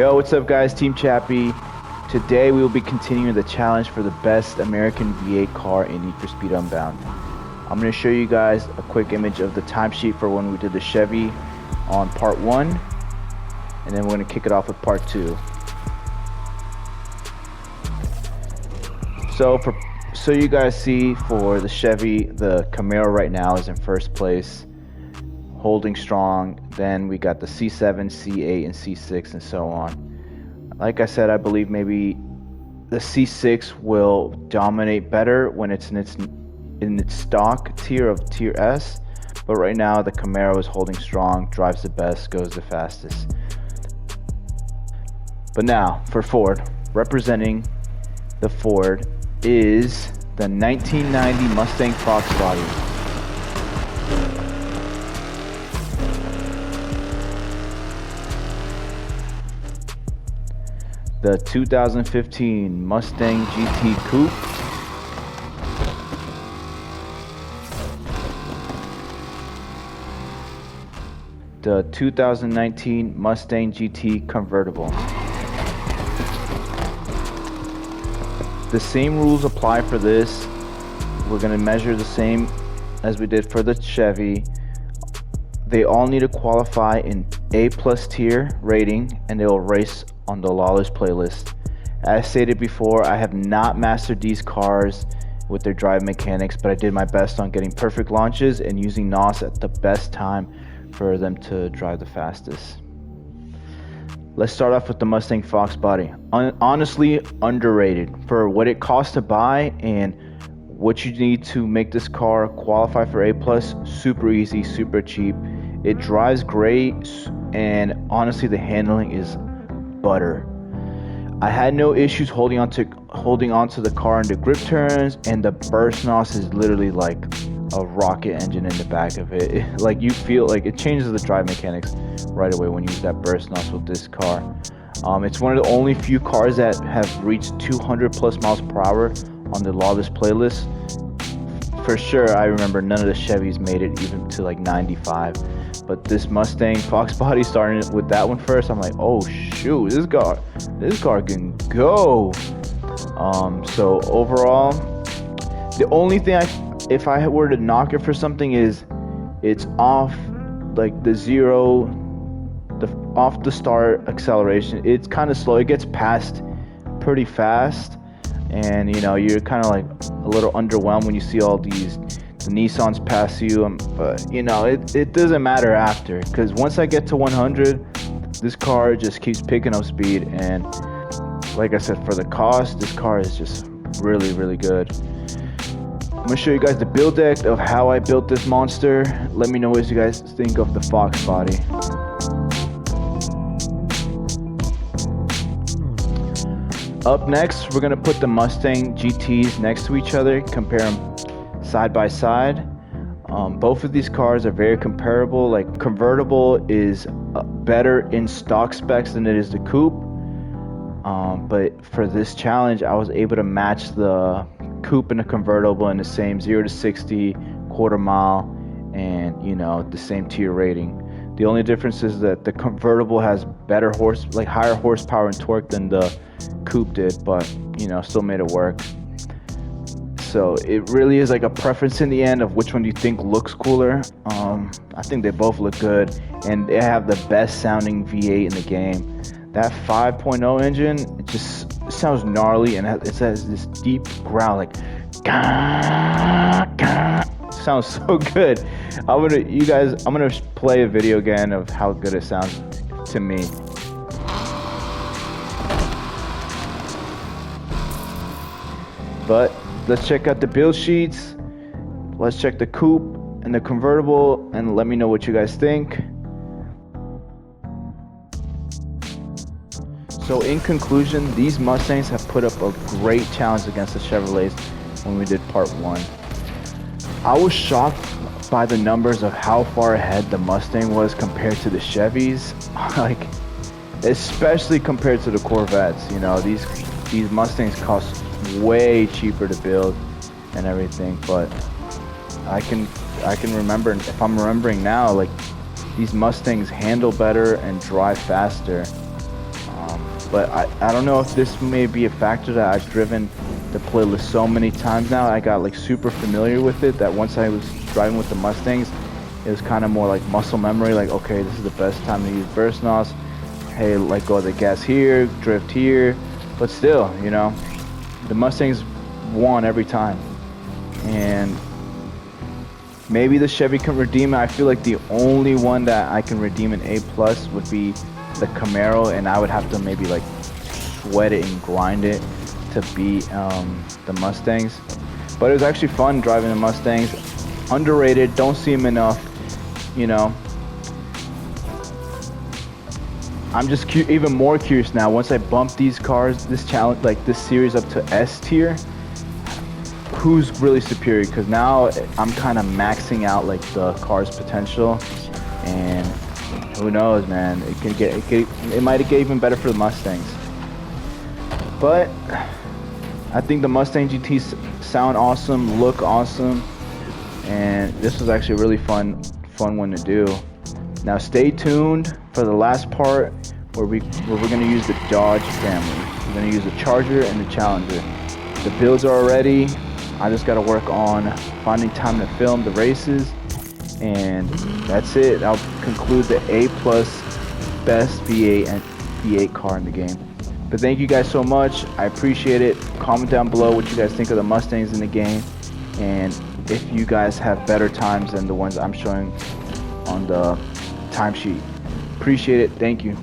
Yo, what's up guys, Team Chappie. Today we will be continuing the challenge for the best American V8 car in Need for Speed Unbound. I'm going to show you guys a quick image of the timesheet for when we did the Chevy on part 1, and then we're going to kick it off with part 2. So you guys see, for the Chevy, the Camaro right now is in first place, holding strong. Then we got the C7, C8, and C6, and so on. Like I said, I believe maybe the C6 will dominate better when it's in its stock tier of tier S, but right now the Camaro is holding strong, drives the best, goes the fastest. But now for Ford, representing the Ford is the 1990 Mustang Foxbody. The 2015 Mustang GT Coupe, the 2019 Mustang GT Convertible. The same rules apply for this. We're going to measure the same as we did for the Chevy. They all need to qualify in A+ tier rating, and they will race on the Lawless playlist. As stated before, I have not mastered these cars with their drive mechanics, but I did my best on getting perfect launches and using NOS at the best time for them to drive the fastest. Let's start off with the Mustang Foxbody. Honestly, underrated for what it costs to buy and what you need to make this car qualify for A+. Super easy, super cheap. It drives great, and honestly, the handling is butter. I had no issues holding on to the car in the grip turns, and the burst NOS is literally like a rocket engine in the back of it. Like, you feel like it changes the drive mechanics right away when you use that burst NOS with this car. It's one of the only few cars that have reached 200+ miles per hour on the Lawless playlist. For sure, I remember none of the Chevys made it even to like 95. But this Mustang Foxbody, starting with that one first, I'm like, oh shoot, this car can go. So overall, the only thing if I were to knock it for something is it's off, like off the start acceleration. It's kind of slow. It gets past pretty fast, and you know, you're kind of like a little underwhelmed when you see all the Nissans pass you, but you know, it doesn't matter after, because once I get to 100, this car just keeps picking up speed. And like I said, for the cost, this car is just really, really good. I'm gonna show you guys the build deck of how I built this monster. Let me know what you guys think of the Foxbody. Up next, we're gonna put the Mustang GTs next to each other, compare them side by side. Both of these cars are very comparable. Like, convertible is better in stock specs than it is the coupe, but for this challenge I was able to match the coupe and the convertible in the same 0 to 60 quarter mile, and you know, the same tier rating. The only difference is that the convertible has better higher horsepower and torque than the coupe did, but you know, still made it work. So it really is like a preference in the end of which one do you think looks cooler. I think they both look good, and they have the best sounding V8 in the game. That 5.0 engine, it just sounds gnarly, and it has this deep growl, like gah, gah. It sounds so good. I'm gonna play a video again of how good it sounds to me. But let's check out the build sheets. Let's check the coupe and the convertible, and let me know what you guys think. So in conclusion, these Mustangs have put up a great challenge against the Chevrolets when we did part 1. I was shocked by the numbers of how far ahead the Mustang was compared to the Chevys. Like, especially compared to the Corvettes. You know, these Mustangs cost way cheaper to build and everything, but I can remember, if I'm remembering now, like, these Mustangs handle better and drive faster. But I don't know if this may be a factor that I've driven the playlist so many times now. I got like super familiar with it that once I was driving with the Mustangs, it was kind of more like muscle memory. Like, okay, this is the best time to use burst nos. Hey, let go of the gas here, drift here. But still, you know, the Mustangs won every time. And maybe the Chevy can redeem it. I feel like the only one that I can redeem an A+ would be the Camaro, and I would have to maybe like sweat it and grind it to beat the Mustangs. But it was actually fun driving the Mustangs. Underrated, don't see them enough, you know. I'm just even more curious now. Once I bump these cars, this challenge, like this series up to S tier, who's really superior? Because now I'm kind of maxing out like the car's potential, and who knows, man? It might get even better for the Mustangs. But I think the Mustang GTs sound awesome, look awesome, and this was actually a really fun one to do. Now stay tuned for the last part where we're gonna use the Dodge family. We're gonna use the Charger and the Challenger. The builds are ready. I just gotta work on finding time to film the races, and that's it. I'll conclude the A+ best V8 and V8 car in the game. But thank you guys so much. I appreciate it. Comment down below what you guys think of the Mustangs in the game, and if you guys have better times than the ones I'm showing on the timesheet. Appreciate it. Thank you.